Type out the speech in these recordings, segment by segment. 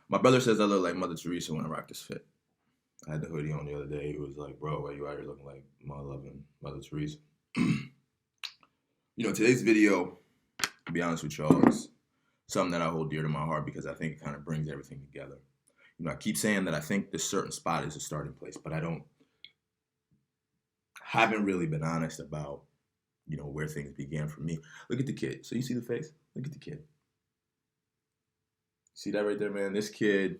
My brother says I look like Mother Teresa when I rock this fit. I had the hoodie on the other day. He was like, bro, why you out here looking like my loving Mother Teresa? Today's video, to be honest with y'all, is something that I hold dear to my heart because I think it kind of brings everything together. I keep saying that I think this certain spot is a starting place, but haven't really been honest about, where things began for me. Look at the kid. So you see the face? Look at the kid. See that right there, man? This kid,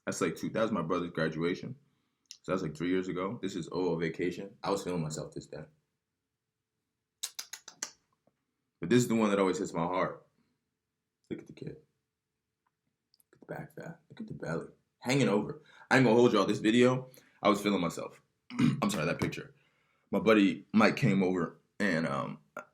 that was my brother's graduation. So that's like 3 years ago. This is a vacation. I was feeling myself this day. But this is the one that always hits my heart. Look at the kid. Look at the back fat. Look at the belly. Hanging over. I ain't gonna hold y'all. This video, I was feeling myself. I'm sorry, that picture. My buddy Mike came over and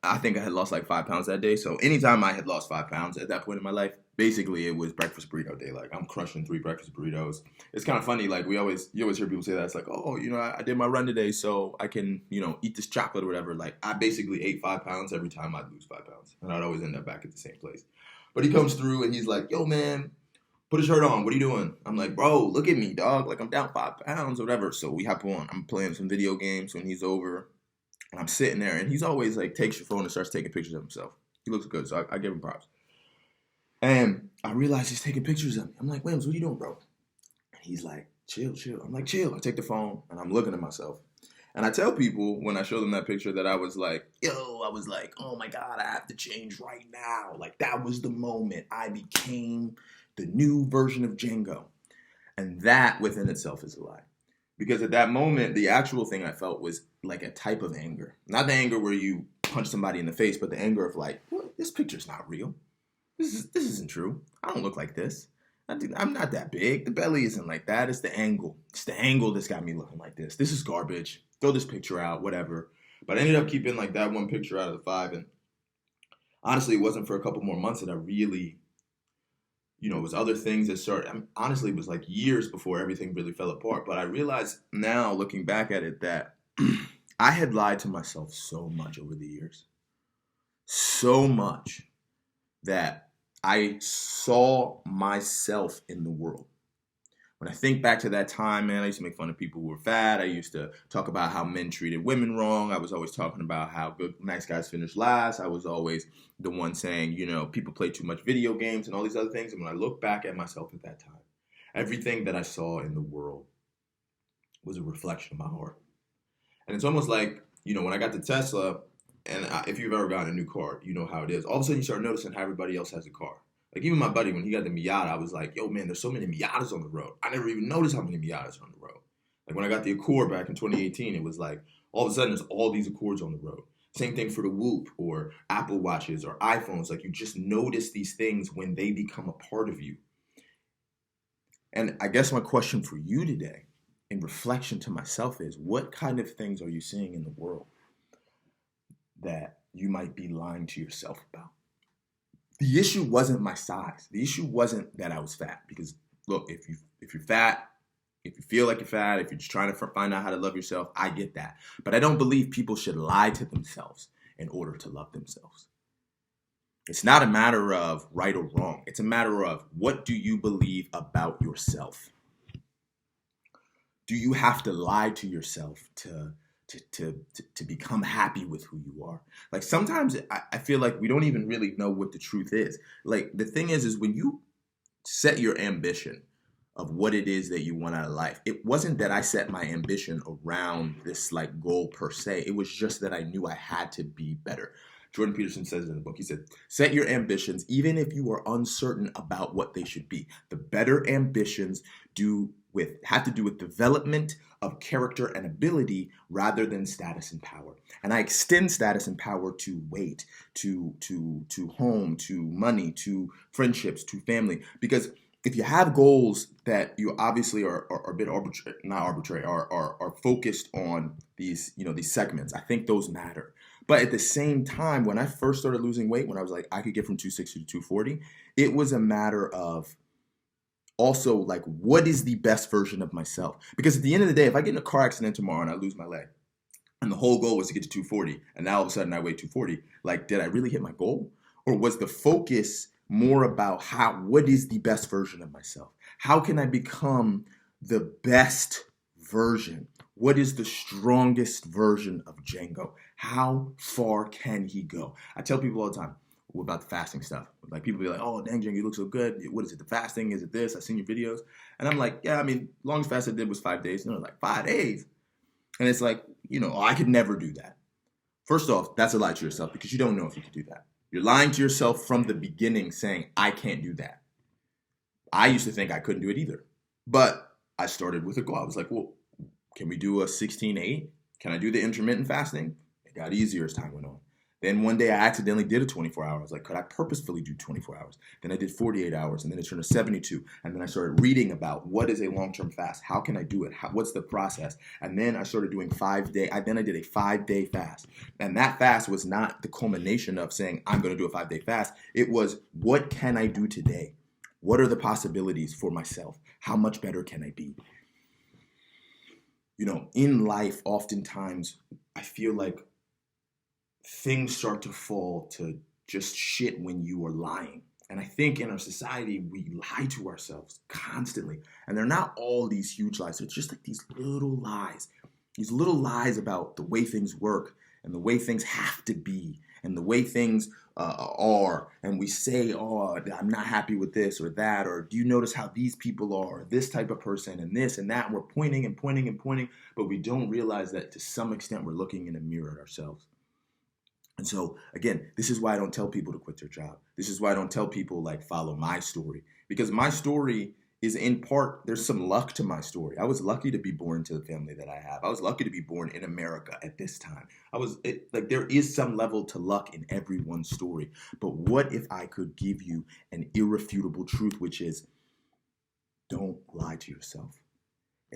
I think I had lost like 5 pounds that day. So anytime I had lost 5 pounds at that point in my life, basically it was breakfast burrito day. Like I'm crushing 3 breakfast burritos. It's kind of funny. Like you always hear people say that. It's like, oh, I did my run today so I can, eat this chocolate or whatever. Like I basically ate 5 pounds every time I'd lose 5 pounds. And I'd always end up back at the same place. But he comes through and he's like, yo, man, put a shirt on. What are you doing? I'm like, bro, look at me, dog. Like I'm down 5 pounds or whatever. So we hop on. I'm playing some video games when he's over. And I'm sitting there, and he's always like takes your phone and starts taking pictures of himself. He looks good, so I give him props. And I realize he's taking pictures of me. I'm like, Williams, what are you doing, bro? And he's like, chill. I'm like, chill. I take the phone, and I'm looking at myself. And I tell people when I show them that picture that I was like, oh my God, I have to change right now. Like that was the moment I became the new version of Django. And that within itself is a lie. Because at that moment, the actual thing I felt was like a type of anger. Not the anger where you punch somebody in the face, but the anger of like, what? This picture's not real. This isn't true. I don't look like this. I'm not that big. The belly isn't like that. It's the angle. It's the angle that's got me looking like this. This is garbage. Throw this picture out, whatever. But I ended up keeping like that one picture out of the 5. And honestly, it wasn't for a couple more months that I really... it was other things that started. Honestly, it was like years before everything really fell apart. But I realized now, looking back at it, that I had lied to myself so much over the years. So much that I saw myself in the world. When I think back to that time, man, I used to make fun of people who were fat. I used to talk about how men treated women wrong. I was always talking about how nice guys finish last. I was always the one saying, people play too much video games and all these other things. And when I look back at myself at that time, everything that I saw in the world was a reflection of my heart. And it's almost like, when I got to Tesla, and if you've ever gotten a new car, you know how it is. All of a sudden, you start noticing how everybody else has a car. Like even my buddy, when he got the Miata, I was like, yo, man, there's so many Miatas on the road. I never even noticed how many Miatas are on the road. Like when I got the Accord back in 2018, it was like, all of a sudden, there's all these Accords on the road. Same thing for the Whoop or Apple Watches or iPhones. Like you just notice these things when they become a part of you. And I guess my question for you today, in reflection to myself, is what kind of things are you seeing in the world that you might be lying to yourself about? The issue wasn't my size. The issue wasn't that I was fat. Because look, if you're fat, if you feel like you're fat, if you're just trying to find out how to love yourself, I get that. But I don't believe people should lie to themselves in order to love themselves. It's not a matter of right or wrong. It's a matter of what do you believe about yourself? Do you have to lie to yourself to become happy with who you are? Like sometimes I feel like we don't even really know what the truth is. Like the thing is when you set your ambition of what it is that you want out of life, it wasn't that I set my ambition around this like goal per se. It was just that I knew I had to be better. Jordan Peterson says in the book, he said, set your ambitions even if you are uncertain about what they should be. The better ambitions have to do with development of character and ability rather than status and power. And I extend status and power to weight, to home, to money, to friendships, to family. Because if you have goals that you obviously are a bit arbitrary, are focused on these segments, I think those matter. But at the same time, when I first started losing weight, when I was like, I could get from 260 to 240, it was a matter of also like, what is the best version of myself? Because at the end of the day, if I get in a car accident tomorrow and I lose my leg, and the whole goal was to get to 240, and now all of a sudden I weigh 240, like, did I really hit my goal? Or was the focus more about what is the best version of myself? How can I become the best version? What is the strongest version of Django? How far can he go? I tell people all the time about the fasting stuff. Like people be like, oh, dang, Django, you look so good. What is it, the fasting? Is it this? I've seen your videos. And I'm like, yeah, I mean, longest fast I did was 5 days. And they're like, 5 days? And it's like, I could never do that. First off, that's a lie to yourself because you don't know if you could do that. You're lying to yourself from the beginning saying, I can't do that. I used to think I couldn't do it either. But I started with a goal. I was like, well, can we do a 16-8? Can I do the intermittent fasting? It got easier as time went on. Then one day I accidentally did a 24 hour. I was like, could I purposefully do 24 hours? Then I did 48 hours and then it turned to 72. And then I started reading about what is a long-term fast? How can I do it? What's the process? And then I started doing 5 day. Then I did a 5-day fast. And that fast was not the culmination of saying, I'm going to do a 5-day fast. It was, what can I do today? What are the possibilities for myself? How much better can I be? In life, oftentimes, I feel like things start to fall to just shit when you are lying. And I think in our society, we lie to ourselves constantly. And they're not all these huge lies. It's just like these little lies about the way things work and the way things have to be and the way things are. And we say, oh, I'm not happy with this or that. Or do you notice how these people are? This type of person and this and that. And we're pointing and pointing and pointing. But we don't realize that to some extent, we're looking in a mirror at ourselves. And so, again, this is why I don't tell people to quit their job. This is why I don't tell people, follow my story. Because my story is in part, there's some luck to my story. I was lucky to be born to the family that I have. I was lucky to be born in America at this time. There is some level to luck in everyone's story. But what if I could give you an irrefutable truth, which is, don't lie to yourself.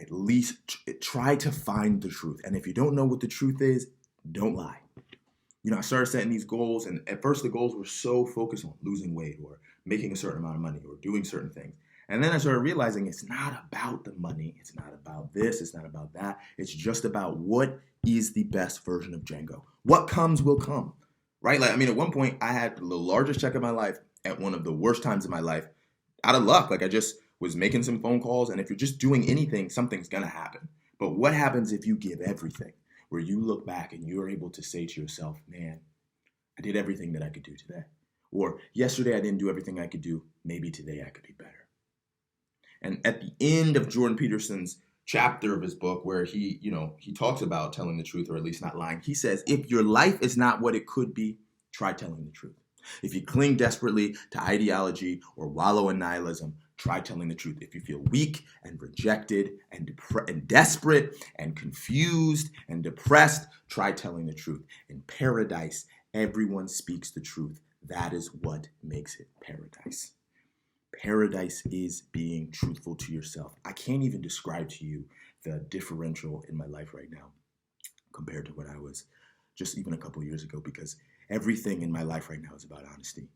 At least try to find the truth. And if you don't know what the truth is, don't lie. I started setting these goals, and at first the goals were so focused on losing weight or making a certain amount of money or doing certain things. And then I started realizing it's not about the money. It's not about this. It's not about that. It's just about what is the best version of Django. What comes will come, right? At one point I had the largest check of my life at one of the worst times of my life out of luck. I just was making some phone calls, and if you're just doing anything, something's going to happen. But what happens if you give everything? Where you look back and you're able to say to yourself, man, I did everything that I could do today. Or yesterday I didn't do everything I could do. Maybe today I could be better. And at the end of Jordan Peterson's chapter of his book where he talks about telling the truth or at least not lying, he says, if your life is not what it could be, try telling the truth. If you cling desperately to ideology or wallow in nihilism, try telling the truth. If you feel weak and rejected and desperate and confused and depressed, try telling the truth. In paradise, everyone speaks the truth. That is what makes it paradise. Paradise is being truthful to yourself. I can't even describe to you the differential in my life right now compared to when I was just even a couple years ago, because everything in my life right now is about honesty.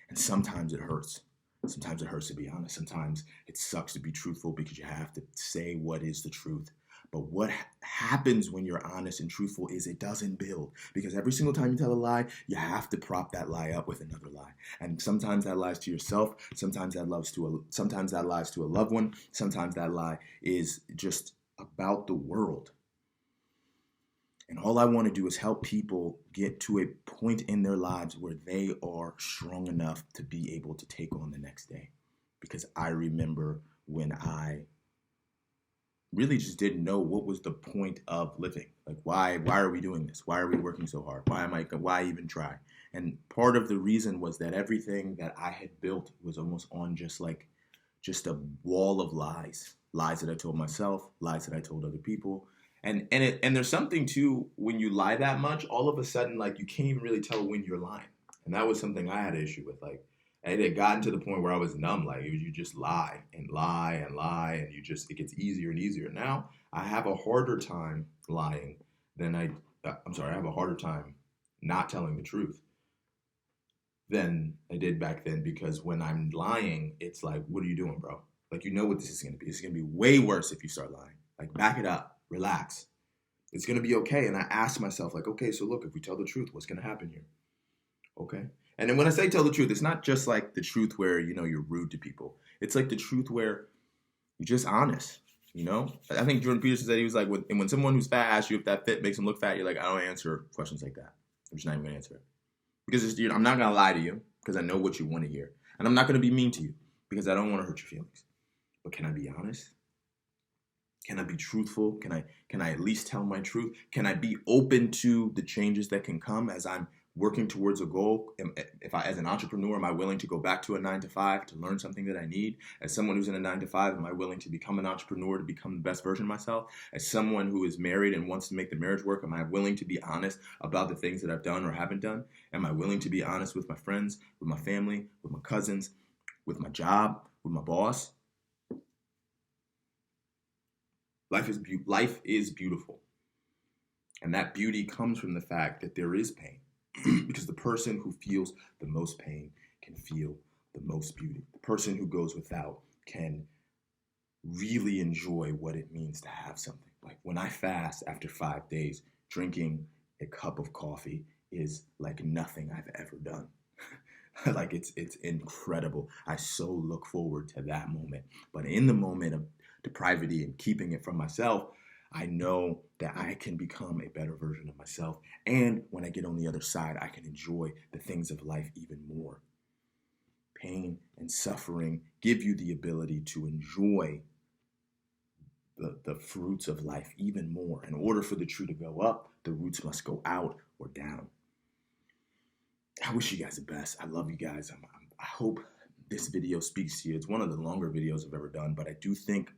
And sometimes it hurts. Sometimes it hurts to be honest. Sometimes it sucks to be truthful because you have to say what is the truth. But what happens when you're honest and truthful is it doesn't build. Because every single time you tell a lie, you have to prop that lie up with another lie. And sometimes that lies to yourself. Sometimes that lies to a loved one. Sometimes that lie is just about the world. And all I want to do is help people get to a point in their lives where they are strong enough to be able to take on the next day. Because I remember when I really just didn't know what was the point of living. Why are we doing this? Why are we working so hard? Why even try? And part of the reason was that everything that I had built was almost on just a wall of lies. Lies that I told myself, lies that I told other people. And there's something too, when you lie that much, all of a sudden, you can't even really tell when you're lying. And that was something I had an issue with. It had gotten to the point where I was numb. You just lie and lie and lie, and it gets easier and easier. Now I have a harder time lying I have a harder time not telling the truth than I did back then, because when I'm lying, it's what are you doing, bro? You know what this is going to be. It's going to be way worse if you start lying. Back it up. Relax. It's going to be okay. And I asked myself, okay, so look, if we tell the truth, what's going to happen here? Okay. And then when I say tell the truth, it's not just like the truth where, you're rude to people. It's like the truth where you're just honest, I think Jordan Peterson said, he was like, when someone who's fat asks you if that fit makes them look fat, you're like, I don't answer questions like that. I'm just not even going to answer it. Because I'm not going to lie to you because I know what you want to hear. And I'm not going to be mean to you because I don't want to hurt your feelings. But can I be honest? Can I be truthful? Can I at least tell my truth? Can I be open to the changes that can come as I'm working towards a goal? As an entrepreneur, am I willing to go back to a 9-to-5 to learn something that I need? As someone who's in a 9-to-5, am I willing to become an entrepreneur to become the best version of myself? As someone who is married and wants to make the marriage work, am I willing to be honest about the things that I've done or haven't done? Am I willing to be honest with my friends, with my family, with my cousins, with my job, with my boss? Life is beautiful. And that beauty comes from the fact that there is pain. Because the person who feels the most pain can feel the most beauty. The person who goes without can really enjoy what it means to have something. Like when I fast after 5 days, drinking a cup of coffee is like nothing I've ever done. Like it's incredible. I so look forward to that moment. But in the moment of depravity and keeping it from myself, I know that I can become a better version of myself. And when I get on the other side, I can enjoy the things of life even more. Pain and suffering give you the ability to enjoy the fruits of life even more. In order for the tree to go up, the roots must go out or down. I wish you guys the best. I love you guys. I hope this video speaks to you. It's one of the longer videos I've ever done, but I do think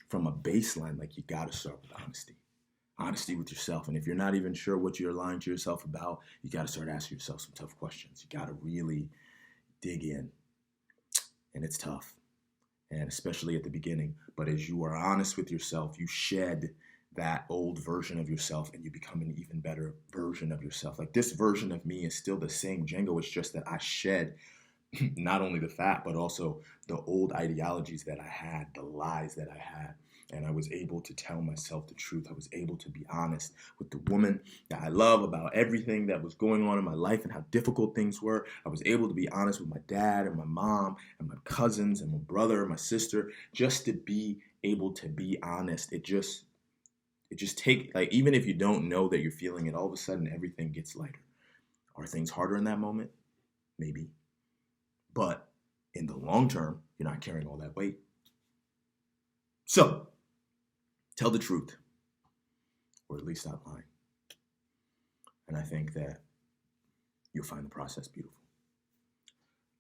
from a baseline, like you got to start with honesty. Honesty with yourself. And if you're not even sure what you're lying to yourself about, you got to start asking yourself some tough questions. You got to really dig in. And it's tough. And especially at the beginning. But as you are honest with yourself, you shed that old version of yourself and you become an even better version of yourself. Like this version of me is still the same Django. It's just that I shed not only the fat, but also the old ideologies that I had, the lies that I had. And I was able to tell myself the truth. I was able to be honest with the woman that I love about everything that was going on in my life and how difficult things were. I was able to be honest with my dad and my mom and my cousins and my brother and my sister, just to be able to be honest. It just take, like, even if you don't know that you're feeling it, all of a sudden everything gets lighter. Are things harder in that moment? Maybe. But in the long term, you're not carrying all that weight. So, tell the truth, or at least stop lying. And I think that you'll find the process beautiful.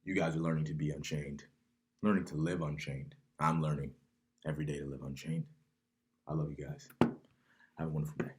You guys are learning to be unchained, learning to live unchained. I'm learning every day to live unchained. I love you guys. Have a wonderful day.